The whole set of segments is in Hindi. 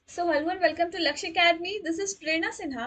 So hello and welcome to Lakshya Academy. This is Prerna Sinha.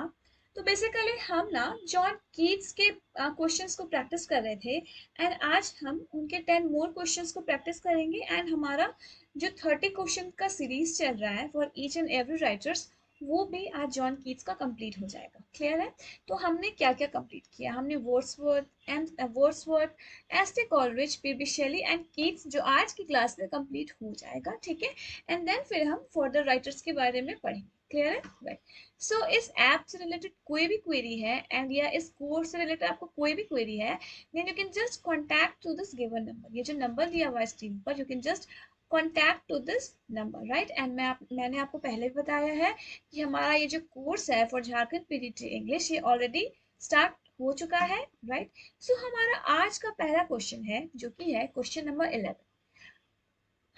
तो बेसिकली हम ना जॉन कीट्स के क्वेश्चंस को प्रैक्टिस कर रहे थे एंड आज हम उनके 10 मोर क्वेश्चंस को प्रैक्टिस करेंगे एंड हमारा जो 30 क्वेश्चन का सीरीज चल रहा है for each and every writers वो भी आज जॉन कीट्स का कंप्लीट हो जाएगा। क्लियर है? तो हमने क्या क्या कंप्लीट किया? हमने Wordsworth, S T Coleridge, PB Shelley and Keats जो आज की क्लास में कंप्लीट हो जाएगा। ठीक है? एंड देन फिर हम फर्दर राइटर्स के बारे में पढ़ेंगे। क्लियर है? राइट। सो इस ऐप से रिलेटेड कोई भी क्वेरी है एंड या इस कोर्स से रिलेटेड आपको कोई भी क्वेरी है, then you can just contact to this given number. ये जो नंबर दिया हुआ है स्क्रीन पर, you can just contact to this number. Right. And मैंने आपको पहले भी बताया है कि हमारा ये जो कोर्स है फॉर झारखंड पीडीटी इंग्लिश, ये ऑलरेडी स्टार्ट हो चुका है। राइट। सो हमारा आज का पहला क्वेश्चन है जो कि है question number 11।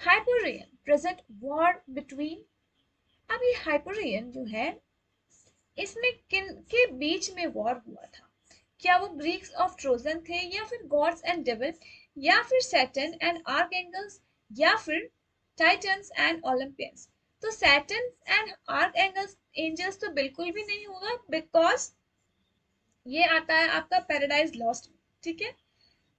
Hyperion present war between. अब ये हाइपोरियन जो है, इसमें किन के बीच में वॉर हुआ था? क्या वो ग्रीक्स ऑफ ट्रोजन थे, या फिर गॉड्स एंड डेविल, या फिर सैटर्न एंड आर्कएंगल्स, या फिर टाइटन्स एंड ओलंपियंस? तो सैटर्न एंड आर्कएंगल्स एंजल्स तो बिल्कुल भी नहीं होगा, बिकॉज ये आता है आपका पैराडाइज लॉस्ट में। ठीक है?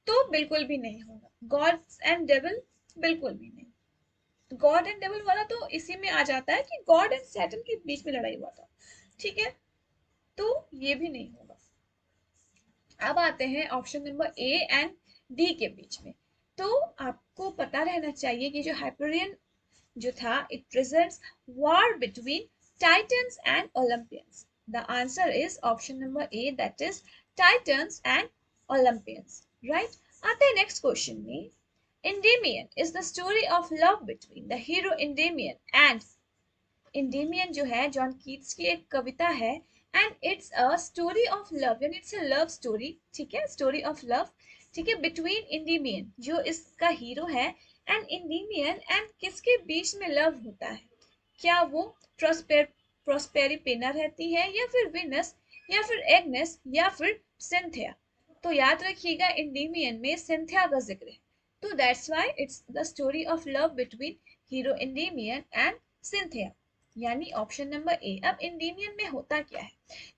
तो बिल्कुल भी नहीं होगा। गॉड्स एंड डेविल बिल्कुल भी नहीं। गॉड एंड डेविल वाला तो इसी में आ जाता है कि गॉड एंड सैटर्न के बीच में लड़ाई हुआ था। ठीक है? तो ये भी नहीं होगा। अब आते हैं option number A and D के बीच में। तो आपको पता रहना चाहिए कि जो हाइपरियन जो था, it presents war between titans and Olympians. The answer is option number A, that is titans and Olympians. Right. आते हैं नेक्स्ट क्वेश्चन में। Endymion is the story of love between the hero Endymion and। इंडेमियन जो है जॉन कीट्स की एक कविता है and it's a story of love, यानी इट्स अ लव स्टोरी। ठीक है? Story of love. ठीक है? बिटवीन इंडेमियन जो इसका हीरो है एंड इंडेमियन, एंड किसके बीच में लव होता है? क्या वो प्रोस्पेरी पेना रहती है, या फिर विनस, या फिर एग्नेस, या फिर सिंथिया? तो याद रखिएगा इंडेमियन में सिंथिया का जिक्र है। तो that's why it's the story of love between hero Endymion and Cynthia, यानी ऑप्शन नंबर ए। अब इंडेमियन में होता क्या है?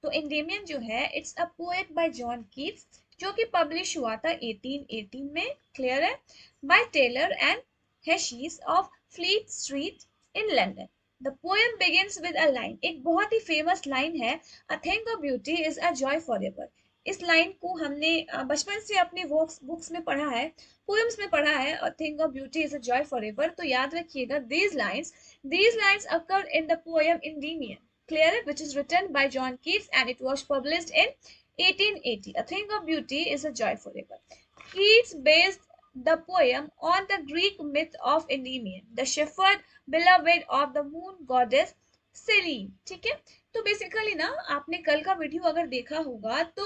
तो इंडेमियन जो है, it's a poet by John Keats जो कि पब्लिश हुआ था 1818 में। क्लियर है? By Taylor and Hessey of Fleet Street in London. The poem begins with a line, एक बहुत ही फेमस लाइन है, a thing of beauty is a joy forever. इस लाइन को हमने बचपन से अपनी बुक्स में पढ़ा है, पोएम्स में पढ़ा है, a thing of beauty is a joy for ever. तो याद रखिएगा these lines occur in the poem Endymion, clear it, which is written by John Keats and it was published in 1880. A thing of beauty is a joy forever. Keats based the poem on the Greek myth of Endymion, the shepherd beloved of the moon goddess Selene. ठीक है? तो बेसिकली ना, आपने कल का वीडियो अगर देखा होगा तो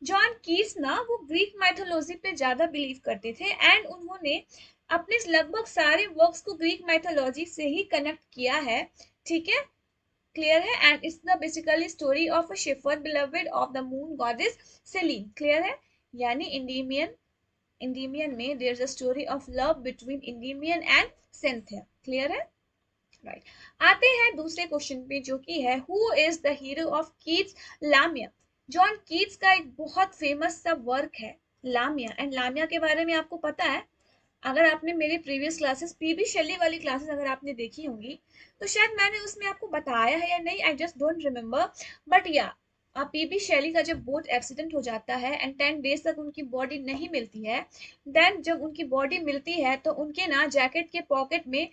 जॉन कीट्स ना वो ग्रीक माइथोलॉजी पे ज्यादा बिलीव करते थे एंड उन्होंने अपने लगभग सारे वर्क्स को ग्रीक माइथोलॉजी से ही कनेक्ट किया है। ठीक है? क्लियर है? And it's the basically story of a shepherd beloved of the moon goddess Selene. Clear है? यानी इंडीमियन में there is a story of love between Endymion and Cynthia. Clear है? राइट। आते हैं दूसरे क्वेश्चन पे जो कि है who is the hero of Keats Lamia. John Keats का एक बहुत फेमस सा वर्क है लामिया, एंड लामिया के बारे में आपको पता है, अगर आपने मेरी प्रीवियस क्लासेस पीबी शेली वाली क्लासेस अगर आपने देखी होंगी तो शायद मैंने उसमें आपको बताया है या नहीं, I just don't remember. But या पीबी शैली का जब बोट एक्सीडेंट हो जाता है एंड 10 डेज तक उनकी बॉडी नहीं मिलती है, देन जब उनकी बॉडी मिलती है तो उनके ना जैकेट के पॉकेट में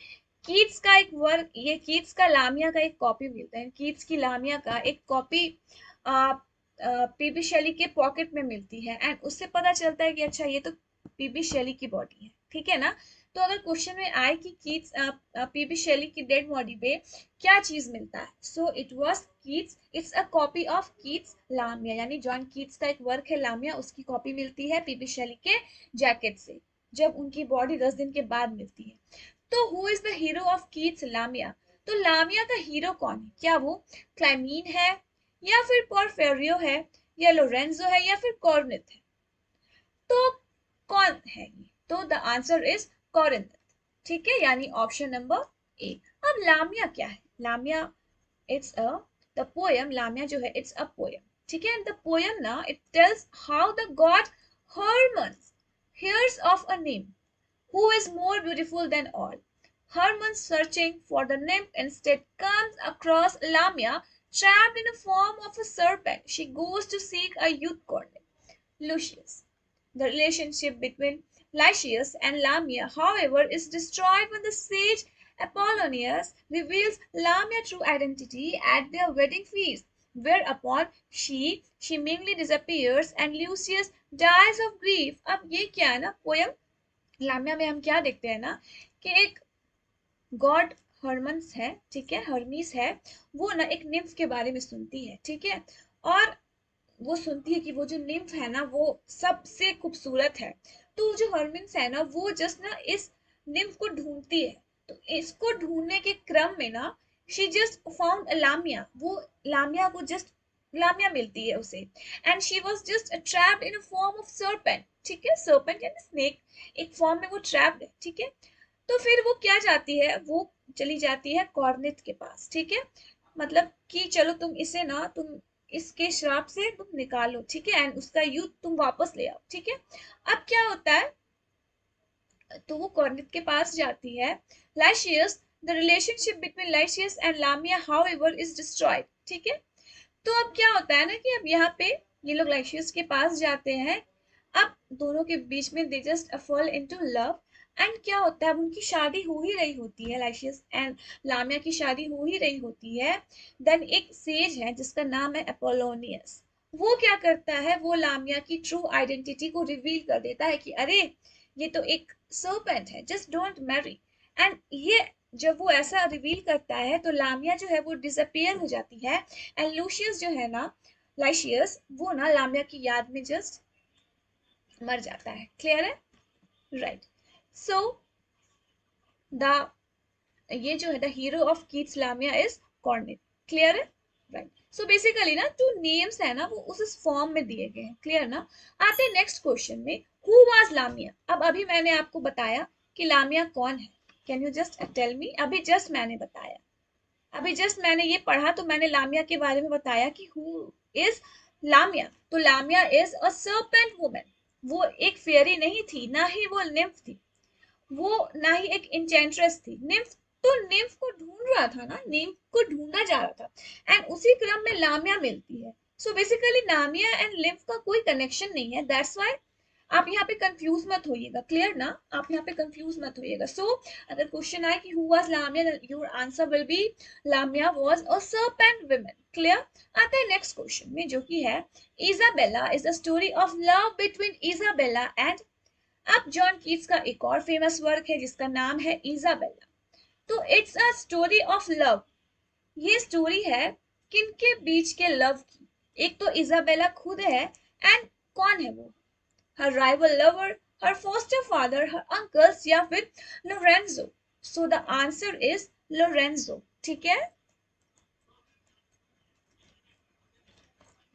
कीट्स का एक वर्क, ये कीट्स का लामिया का एक कॉपी मिलता है। कीट्स की लामिया का एक कॉपी पीबी शैली के पॉकेट में मिलती है एंड उससे पता चलता है कि अच्छा ये तो पीबी शैली की बॉडी है। ठीक है ना? तो अगर क्वेश्चन में आए कि कीट्स पीबी शैली की डेड बॉडी पे क्या चीज मिलता है, so it was Keats, it's a copy of Keats Lamia, यानी जॉन कीट्स का एक वर्क है लामिया, उसकी कॉपी मिलती है पीबी शैली के जैकेट से जब उनकी बॉडी 10 दिन के बाद मिलती है। तो who is the hero of Keats Lamia? तो लामिया का हीरो कौन है? क्या वो क्लाइमीन है, या फिर पोरफेरियो है, या लोरेंजो है, या फिर कॉर्निथ है? तो कौन है ये? तो द आंसर इज कॉरिंथ। ठीक है? यानी ऑप्शन नंबर ए। अब लामिया क्या है? Lamia it's a, the poem Lamia जो है इट्स अ पोयम, ठीक है। द पोयम ना it tells how the god Hermes hears of a nymph who is more beautiful than all. Herman, searching for the nymph, instead comes across Lamia trapped in the form of a serpent. She goes to seek a youth courtlet, Lucius. The relationship between Lycius and Lamia, however, is destroyed when the sage Apollonius reveals Lamia's true identity at their wedding feast, whereupon she seemingly disappears and Lucius dies of grief. अब ये क्या है ना पोयम लामिया में हम क्या देखते हैं ना कि एक गॉड हरमन्स है, ठीक है, हर्मीस है, वो ना एक निम्फ के बारे में सुनती है, ठीक है। और वो सुनती है कि वो जो निम्फ है ना वो सबसे खूबसूरत है। तो जो हर्मिन्स है ना वो जस्ट ना इस निम्फ को ढूंढती है। तो इसको ढूंढने के क्रम में ना शी जस्ट फाउंड लामिया, वो लामिया को जस्ट लामिया मिलती है उसे। And she was just trapped in a form of serpent, ठीक है, सर्पेंट यानी स्नेक, एक फॉर्म में वो ट्रैप्ड है, ठीक है। तो फिर वो क्या जाती है, वो चली जाती है कॉर्निथ के पास, ठीक है, मतलब कि चलो तुम इसे ना तुम इसके श्राप से तुम निकालो, ठीक है, एंड उसका यूथ तुम वापस ले आओ, ठीक है। अब क्या होता है, तो वो कॉर्निथ के पास जाती है। Lycius, the relationship between Lycius and Lamia however is destroyed, ठीक है। तो अब क्या होता है ना कि अब यहाँ पे ये लोग लाइशियस के पास जाते हैं। अब दोनों के बीच में they just fall into love. And क्या होता है, अब उनकी शादी हो ही रही होती है, लाइशियस एंड लामिया की शादी हो ही रही होती है। देन एक सेज है जिसका नाम है अपोलोनियस, वो क्या करता है, वो लामिया की ट्रू आइडेंटिटी को रिवील कर देता है कि अरे ये तो एक सर्पेंट है, जस्ट डोंट मैरी। एंड ये जब वो ऐसा रिवील करता है तो लामिया जो है वो डिसअपियर हो जाती है। एंड लूशियस जो है ना, लाइशियस, वो ना लामिया की याद में जस्ट मर जाता है। क्लियर है, राइट। सो द ये जो है the hero of Keats Lamia is Corinth. Clear है, राइट। सो बेसिकली ना जो नेम्स है ना वो उस फॉर्म में दिए गए हैं। क्लियर ना। आते हैं नेक्स्ट क्वेश्चन में, हु वाज लामिया। अब अभी मैंने आपको बताया कि लामिया कौन है, can you just tell me. अभी जस्ट मैंने बताया, अभी जस्ट मैंने ये पढ़ा तो मैंने लामिया के बारे में बताया कि हु इज लामिया। तो लामिया इज अ सर्पेंट वुमन, वो एक फेयरी नहीं थी, ना ही वो निम्फ थी, वो ना ही एक इंचेंट्रेस थी। निम्फ तो निम्फ को ढूंढ रहा था ना, निम्फ को ढूंढा जा रहा था एंड उसी क्रम में लामिया मिलती है। So basically Lamia and nymph का कोई कनेक्शन नहीं है, दैट्स व्हाई आप यहाँ पे कंफ्यूज मत होइएगा। क्लियर ना, आप यहाँ पे कंफ्यूज मत होइएगा। सो अगर क्वेश्चन आए कि who was Lamia, your answer will be Lamia was a serpent woman. Clear. आता है नेक्स्ट क्वेश्चन में जो कि है Isabella is the story of love between Isabella and. अब जॉन कीट्स का एक और फेमस वर्क है जिसका नाम है इजाबेला। तो it's a story of love, ये स्टोरी है किनके बीच के लव की। एक तो इजाबेला खुद है एंड कौन है वो, her rival lover, her foster father, her uncles या फिर Lorenzo. So the answer is Lorenzo, ठीक है,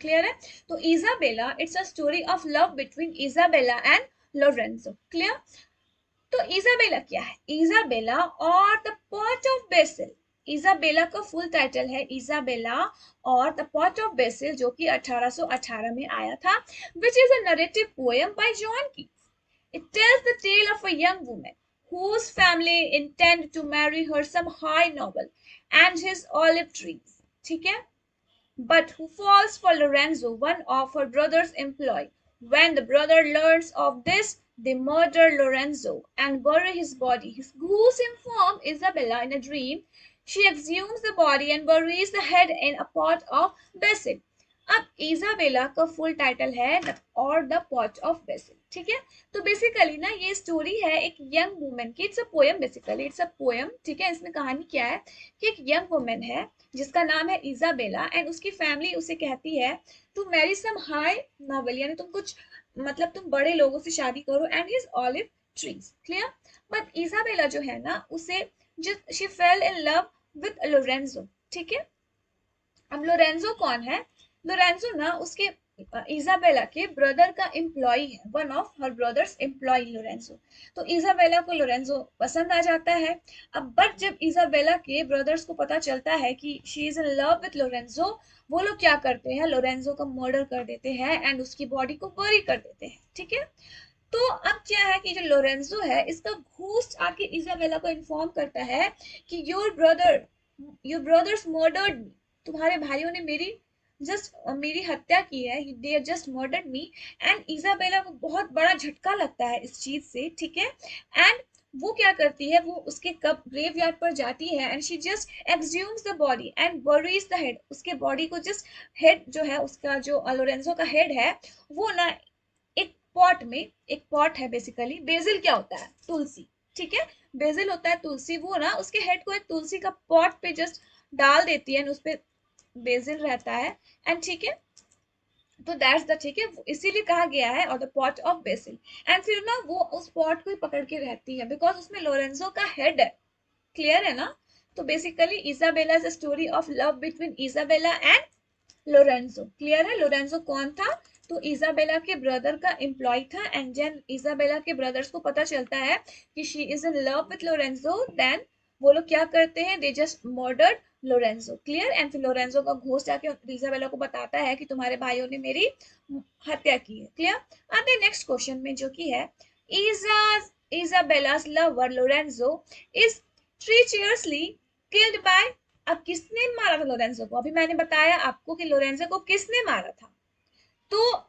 क्लियर है। तो Isabella it's a story of love between Isabella and Lorenzo. Clear. तो इजाबेला क्या है, इजाबेला और the pot of basil. Isabella का फुल टाइटल है इजाबेला और द पॉट ऑफ बेसिल, जो कि 1818 में आया था, which is a narrative poem by John Keats. It tells the tale of a young woman whose family intend to marry her some high noble and his olive trees, ठीक है, but who falls for Lorenzo, one of her brother's employee. When the brother learns of this, they murder Lorenzo and bury his body. Whose inform Isabella in a dream. She exhumes the body and buries the head in a pot of basil. अब इजाबेला का फुल टाइटल है और द पॉट ऑफ बेसिल, ठीक है। तो बेसिकली ना ये स्टोरी है एक यंग वुमेन की, it's a poem, basically it's a poem, ठीक है। इसमें कहानी क्या है कि एक यंग वुमेन है जिसका नाम है इजाबेला एंड उसकी फैमिली उसे कहती है to marry some high noble, यानी तुम कुछ मतलब तुम बड़े लोगों से शादी करो and his olive trees. Clear. But Isabella जो है ना उसे just she fell in love with Lorenzo, ठीक है। अब लोरेंजो कौन है, लोरेंजो ना उसके इजाबेला के ब्रदर का एम्प्लॉय है, one of her brothers employ Lorenzo. तो इजाबेला को लोरेंजो पसंद आ जाता है। अब बट जब इजाबेला के ब्रदर्स को पता चलता है कि she is in love with Lorenzo, वो लोग क्या करते हैं, लोरेंजो का मर्डर कर देते हैं एंड उसकी बॉडी को बरी कर देते हैं, ठीक है। तो अब क्या है कि जो लोरेंजो है इसका घोस्ट आके इजाबेला को इन्फॉर्म करता है कि योर ब्रदर्स मर्डर्ड मी, तुम्हारे भाइयों ने मेरी हत्या की है, they just murdered me. And Isabella को बहुत बड़ा झटका लगता है इस चीज से, ठीक है। एंड वो क्या करती है, वो उसके कब ग्रेवयार्ड पर जाती है and she just exhumes the body and buries the head, उसके बॉडी को जस्ट हेड जो है उसका जो लोरेंजो का हेड है वो ना एक पॉट में, एक पॉट है बेसिकली, बेसिल क्या होता है, तुलसी, ठीक है। बेसिल होता है तुलसी, वो ना उसके हेड को एक तुलसी का पॉट पे जस्ट डाल देती है, उस पे बेसिल रहता है एंड ठीक है। तो दैट्स द, ठीक है, इसीलिए कहा गया है और the pot of BECIL. And फिर ना वो उस पॉट को ही पकड़ के रहती है बिकॉज उसमें लोरेंजो का हेड है, क्लियर है ना। तो basically Isabella is a story of love between Isabella and Lorenzo, clear है। लोरेंजो कौन था, तो इजाबेला के ब्रदर का एम्प्लॉय था एंड जेन इजाबेला के ब्रदर्स को पता चलता है कि she is in love with Lorenzo, then वो लोग क्या करते हैं, they just murdered Lorenzo, clear. And फिर लोरेंजो का घोस्ट जाके इजाबेला को बताता है कि तुम्हारे भाइयों ने मेरी हत्या की है, क्लियर। आते नेक्स्ट क्वेश्चन में जो कि है इजाबेला's lover Lorenzo is treacherously killed by, अब किसने मारा था लोरेंजो को, अभी मैंने बताया आपको कि लोरेंजो को किसने मारा था, तो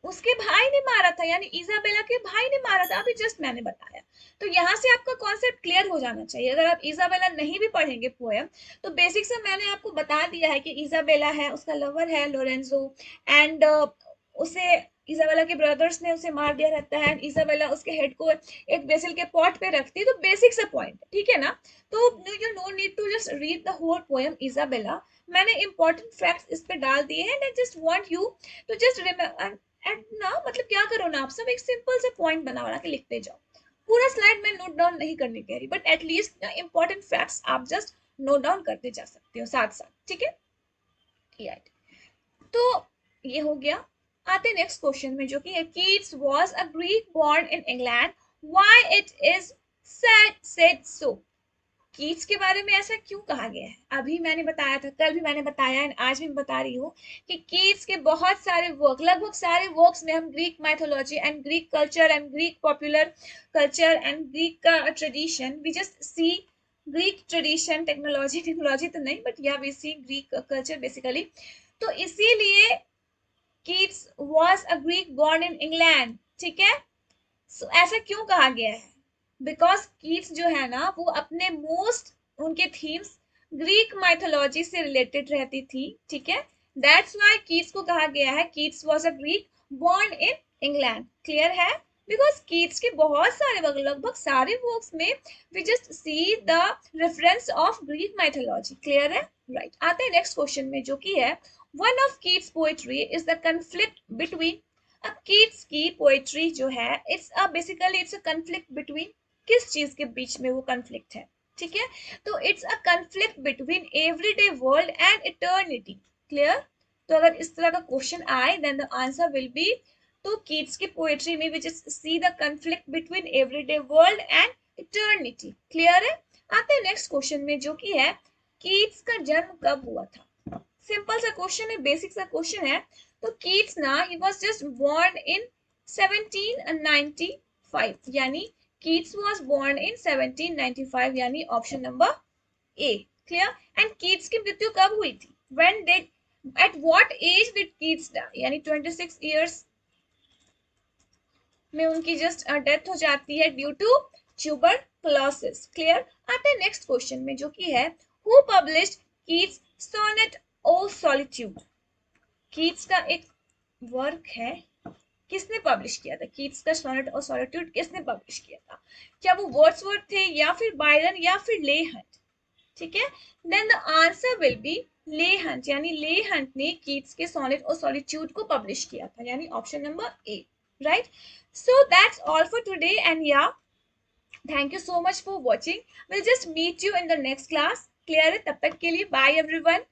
उसके भाई ने मारा था, यानी इजाबेला के भाई ने मारा था, अभी जस्ट मैंने बताया। तो यहाँ से आपका कॉन्सेप्ट क्लियर हो जाना चाहिए। अगर आप इजाबेला नहीं भी पढ़ेंगे पोएम, तो बेसिक से मैंने आपको बता दिया है कि इजाबेला है, उसका लवर है लोरेंजो एंड उसे इजाबेला के ब्रदर्स ने उसे मार दिया रहता है, इजाबेला उसके हेड को एक बेसिल के पॉट पे रखती है। तो बेसिक सा पॉइंट, ठीक है ना। तो you no need to just read the whole poem Isabella, मैंने इंपॉर्टेंट फैक्ट्स इस पे डाल दिए हैं, and just want you to just remember and ना, मतलब क्या करो ना, आप सब एक सिंपल से पॉइंट बना के लिखते जाओ। पूरा स्लाइड में नोट डाउन नहीं करने कह रही, बट एटलीस्ट इंपॉर्टेंट फैक्ट्स आप जस्ट नोट डाउन करते जा सकते हो साथ साथ, ठीक है। राइट, तो ये हो गया। आते नेक्स्ट क्वेश्चन में जो कि है Keats was a Greek born in England, why it is said so. Keats के बारे में ऐसा क्यों कहा गया है, अभी मैंने बताया था, कल भी मैंने बताया एंड आज भी बता रही हूँ कि कीट्स के बहुत सारे वर्क, लगभग सारे वर्क्स में हम Greek mythology and Greek culture and Greek popular culture and Greek का tradition, we just see Greek tradition, technology तो नहीं, but yeah we see Greek culture basically. तो इसीलिए Keats was a Greek born in England, ठीक है। so, ऐसा क्यों कहा गया है, बिकॉज कीट्स जो है ना वो अपने मोस्ट, उनके थीम्स ग्रीक माइथोलॉजी से रिलेटेड रहती थी, ठीक है। दैट्स व्हाई कीट्स को कहा गया है Keats was a Greek born in England, clear है। बिकॉज कीट्स के बहुत सारे लगभग सारे वर्क्स में we just see the reference of Greek mythology, clear है। राइट, आते हैं नेक्स्ट क्वेश्चन में जो कि है one of Keats poetry is the conflict between. अब कीट्स की पोएट्री जो है it's basically it's a conflict between, किस चीज के बीच में वो कन्फ्लिक्ट है, ठीक है। तो it's a conflict between everyday world and eternity, clear. तो अगर इस तरह का क्वेश्चन आए then the answer will be, तो कीट्स की पोएट्री में we just see the conflict between everyday world and eternity, clear है। आते हैं नेक्स्ट क्वेश्चन में जो कि है कीट्स का जन्म कब हुआ था। सिंपल सा क्वेश्चन है, बेसिक सा क्वेश्चन है। तो कीट्स ना he was just born in 1795, यानी कीट्स वाज बोर्न इन 1795, यानी option number A, clear. And Keats की मृत्यु कब हुई थी, when they, at what age did Keats die, यानी 26 इयर्स में उनकी जस्ट डेथ हो जाती है ड्यू टू ट्यूबरक्लोसिस, क्लियर। आते हैं नेक्स्ट क्वेश्चन में जो कि है who published Keats sonnet O solitude. Keats का एक वर्क है, किसने पब्लिश किया था, कीट्स का सोनेट और सॉलिट्यूड किसने पब्लिश किया था, क्या वो वर्ड्सवर्थ थे या फिर बायरन या फिर ले हंट, ठीक है। Then the answer will be Leigh Hunt, यानी ले हंट ने कीट्स के सोनेट और सॉलिट्यूड को पब्लिश किया था, यानी option number A, right. So that's all for today and yeah thank you so much for watching, will just meet you in the next class, clear है। तब तक के लिए बाय एवरीवन।